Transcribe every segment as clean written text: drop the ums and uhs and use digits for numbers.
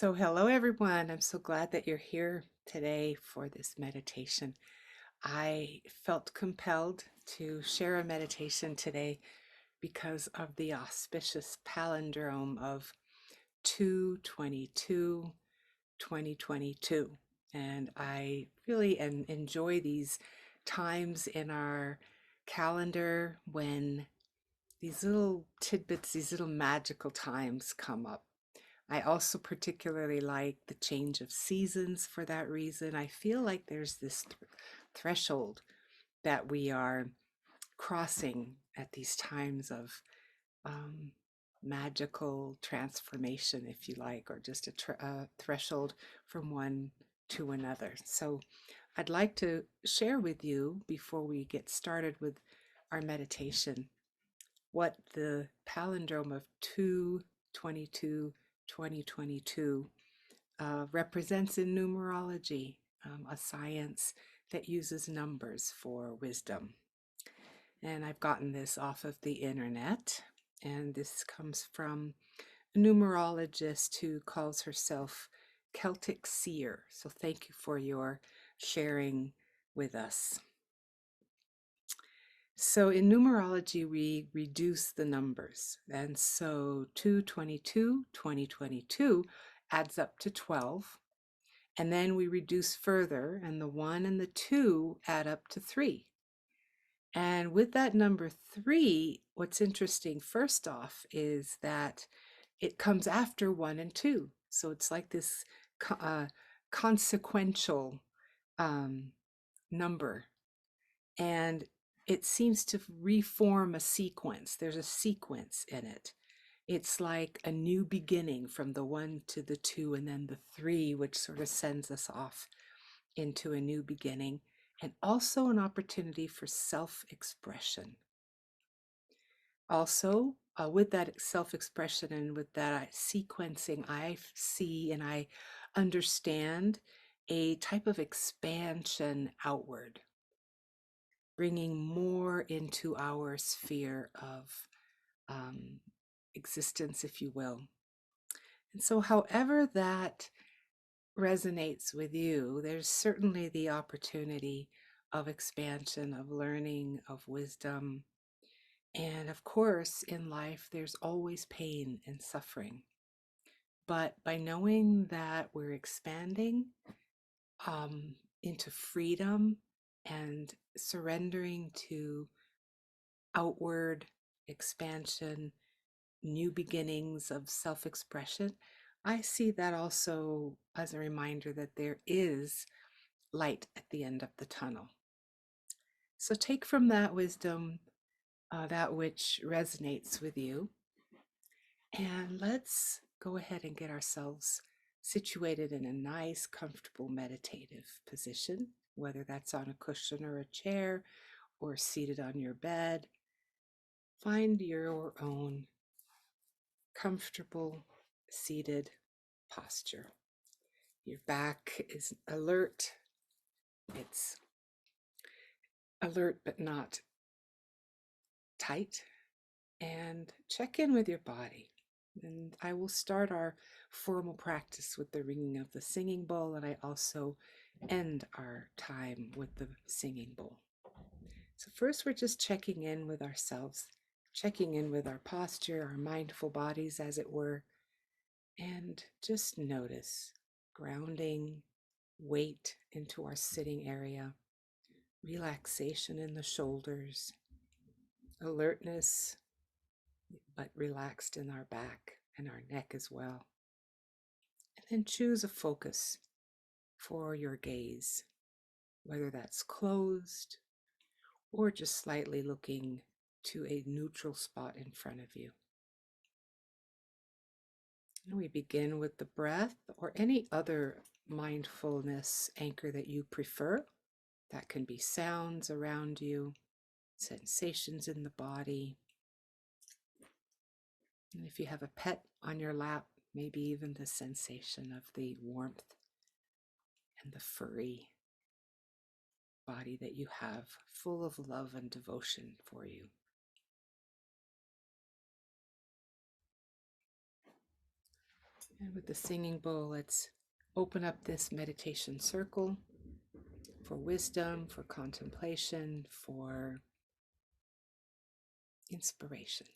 So, hello everyone. I'm so glad that you're here today for this meditation. I felt compelled to share a meditation today because of the auspicious palindrome of 2/22, 2022. And I really enjoy these times in our calendar when these little tidbits, these little magical times come up. I also particularly like the change of seasons for that reason. I feel like there's this threshold that we are crossing at these times of um, magical transformation, if you like, or just a threshold from one to another. So I'd like to share with you before we get started with our meditation what the palindrome of 2/22 2022 represents in numerology, a science that uses numbers for wisdom. And I've gotten this off of the internet, and this comes from a numerologist who calls herself Celtic Seer. So thank you for your sharing with us. So in numerology, we reduce the numbers. And so 2/22, 2022 adds up to 12. And then we reduce further, and the 1 and the 2 add up to 3. And with that number 3, what's interesting first off is that it comes after 1 and 2. So it's like this consequential number. And it seems to reform a sequence. There's a sequence in it. It's like a new beginning from the 1 to the 2 and then the 3, which sort of sends us off into a new beginning, and also an opportunity for self-expression. Also, with that self-expression and with that sequencing, I see and I understand a type of expansion outward, bringing more into our sphere of existence, if you will. And so, however that resonates with you, there's certainly the opportunity of expansion, of learning, of wisdom. And of course, in life, there's always pain and suffering. But by knowing that we're expanding into freedom and surrendering to outward expansion, new beginnings of self-expression, I see that also as a reminder that there is light at the end of the tunnel. So take from that wisdom that which resonates with you, and let's go ahead and get ourselves situated in a nice, comfortable, meditative position, whether that's on a cushion or a chair or seated on your bed. Find your own comfortable seated posture. Your back is alert. It's alert but not tight. And check in with your body. And I will start our formal practice with the ringing of the singing bowl, and I also end our time with the singing bowl. So first, we're just checking in with ourselves, checking in with our posture, our mindful bodies, as it were, and just notice grounding, weight into our sitting area, relaxation in the shoulders, alertness, but relaxed in our back and our neck as well. And then choose a focus for your gaze, whether that's closed or just slightly looking to a neutral spot in front of you. And we begin with the breath or any other mindfulness anchor that you prefer. That can be sounds around you, sensations in the body. And if you have a pet on your lap, maybe even the sensation of the warmth and the furry body that you have, full of love and devotion for you. And with the singing bowl, let's open up this meditation circle for wisdom, for contemplation, for inspiration.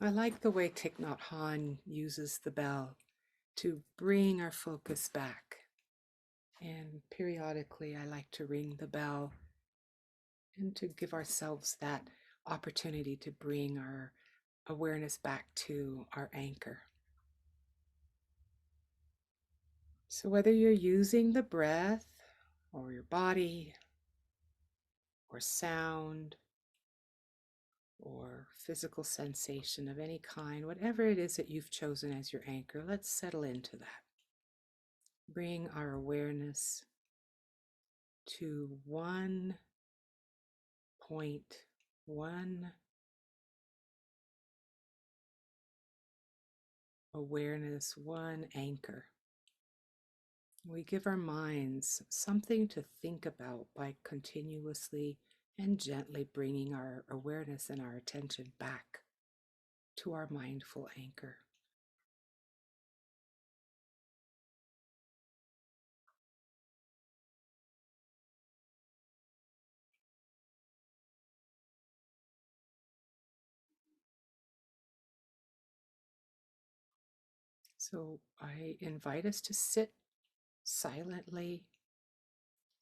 I like the way Thich Nhat Hanh uses the bell to bring our focus back. And periodically, I like to ring the bell and to give ourselves that opportunity to bring our awareness back to our anchor. So, whether you're using the breath or your body or sound or physical sensation of any kind, whatever it is that you've chosen as your anchor, let's settle into that. Bring our awareness to one point, one awareness, one anchor. We give our minds something to think about by continuously and gently bringing our awareness and our attention back to our mindful anchor. So I invite us to sit silently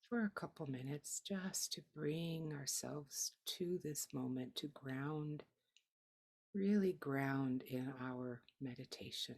for a couple minutes just to bring ourselves to this moment, to ground, really ground in our meditation.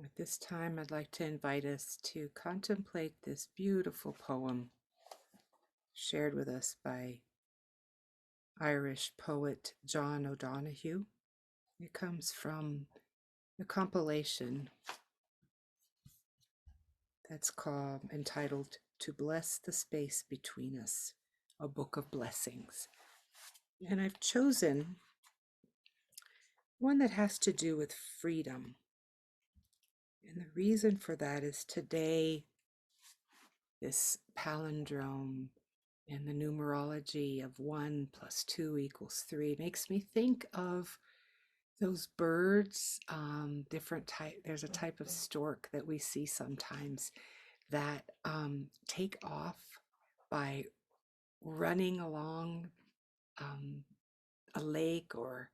At this time, I'd like to invite us to contemplate this beautiful poem shared with us by Irish poet John O'Donoghue. It comes from a compilation that's entitled To Bless the Space Between Us, a Book of Blessings. And I've chosen one that has to do with freedom. And the reason for that is today, this palindrome and the numerology of 1 + 2 = 3 makes me think of those birds, different type. There's a type of stork that we see sometimes that take off by running along a lake or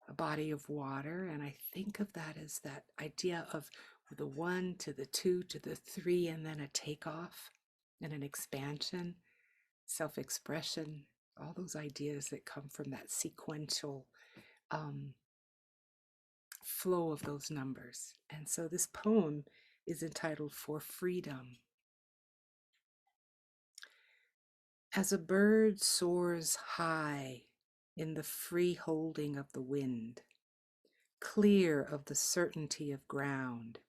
a body of water. And I think of that as that idea of the 1 to the 2 to the 3, and then a takeoff and an expansion, self-expression, all those ideas that come from that sequential flow of those numbers. And so this poem is entitled For Freedom. As a bird soars high in the free holding of the wind, clear of the certainty of ground,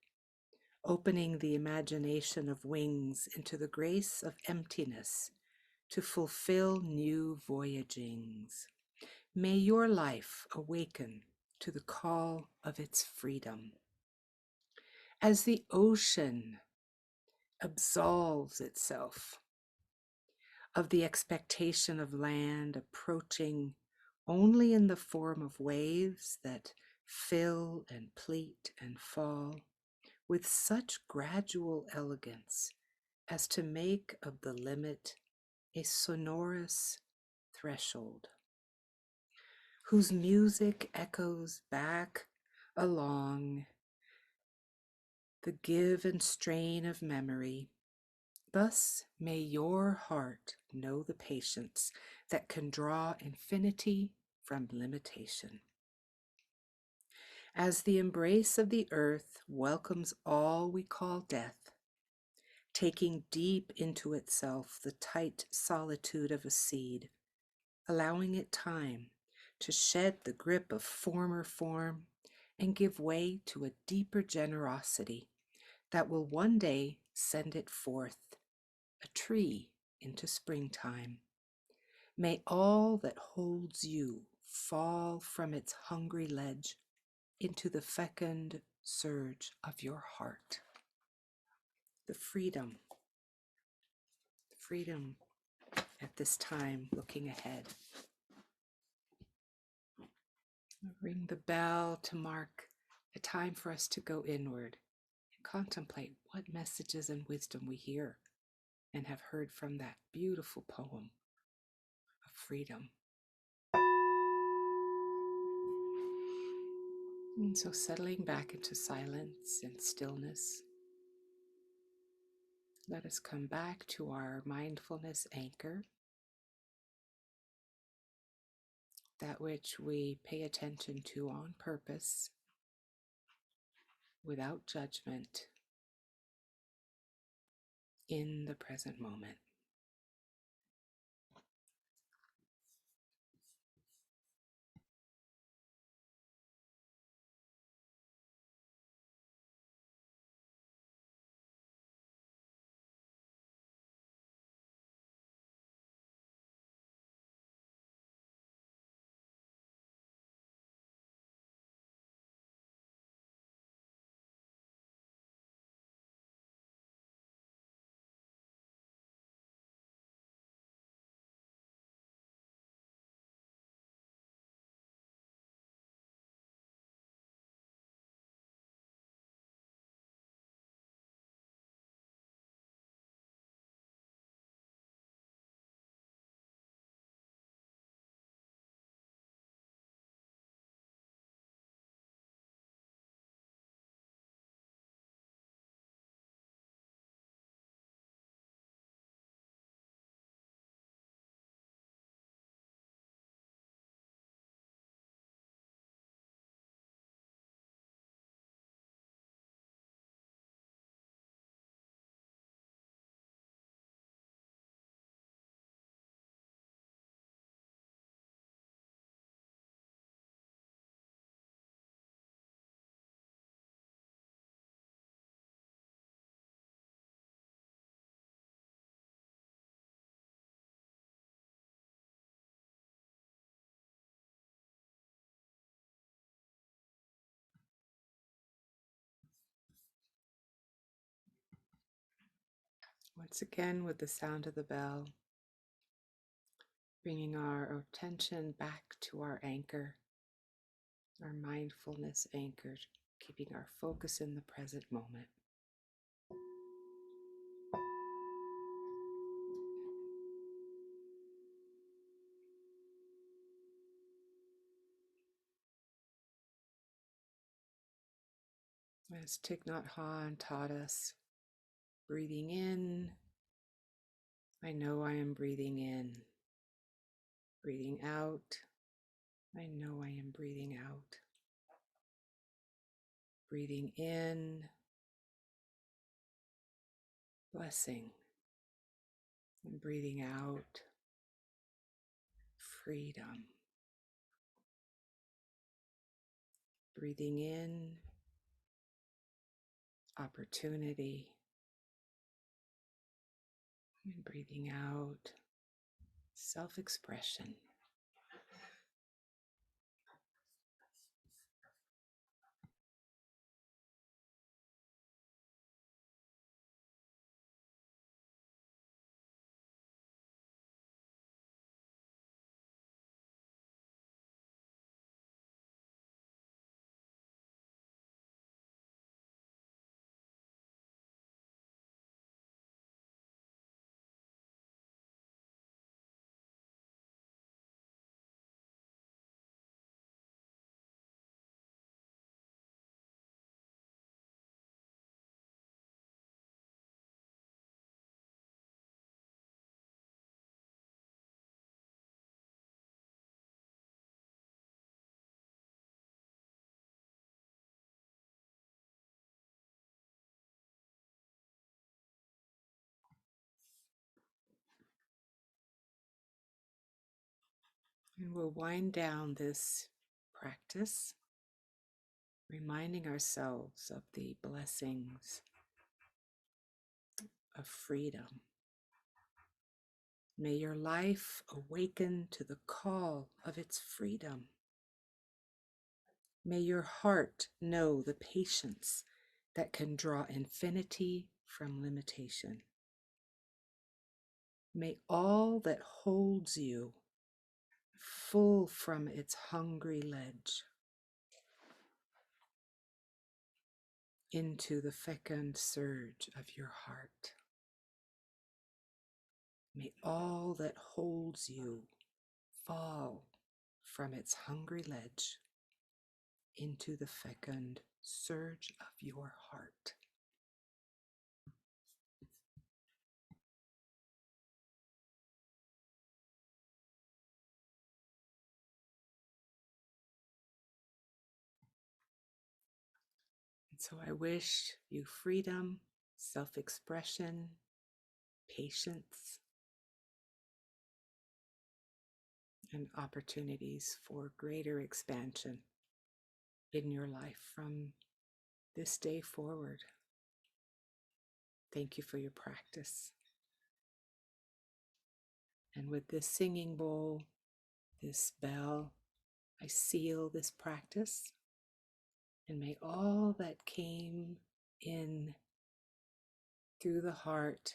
opening the imagination of wings into the grace of emptiness to fulfill new voyagings. May your life awaken to the call of its freedom. As the ocean absolves itself of the expectation of land approaching only in the form of waves that fill and pleat and fall with such gradual elegance as to make of the limit a sonorous threshold, whose music echoes back along the give and strain of memory. Thus may your heart know the patience that can draw infinity from limitation. As the embrace of the earth welcomes all we call death, taking deep into itself the tight solitude of a seed, allowing it time to shed the grip of former form and give way to a deeper generosity that will one day send it forth, a tree into springtime. May all that holds you fall from its hungry ledge into the fecund surge of your heart. The freedom at this time, looking ahead. Ring the bell to mark a time for us to go inward and contemplate what messages and wisdom we hear and have heard from that beautiful poem of freedom. And so settling back into silence and stillness, let us come back to our mindfulness anchor, that which we pay attention to on purpose, without judgment, in the present moment. Once again, with the sound of the bell, bringing our attention back to our anchor, our mindfulness anchored, keeping our focus in the present moment. As Thich Nhat Hanh taught us, breathing in, I know I am breathing in. Breathing out, I know I am breathing out. Breathing in, blessing, and breathing out, freedom. Breathing in, opportunity, and breathing out, self-expression. And we'll wind down this practice, reminding ourselves of the blessings of freedom. May your life awaken to the call of its freedom. May your heart know the patience that can draw infinity from limitation. May all that holds you full from its hungry ledge into the fecund surge of your heart. May all that holds you fall from its hungry ledge into the fecund surge of your heart. And so I wish you freedom, self-expression, patience, and opportunities for greater expansion in your life from this day forward. Thank you for your practice. And with this singing bowl, this bell, I seal this practice, and may all that came in through the heart,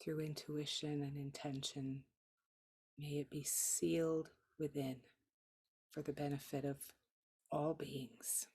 through intuition and intention, may it be sealed within for the benefit of all beings.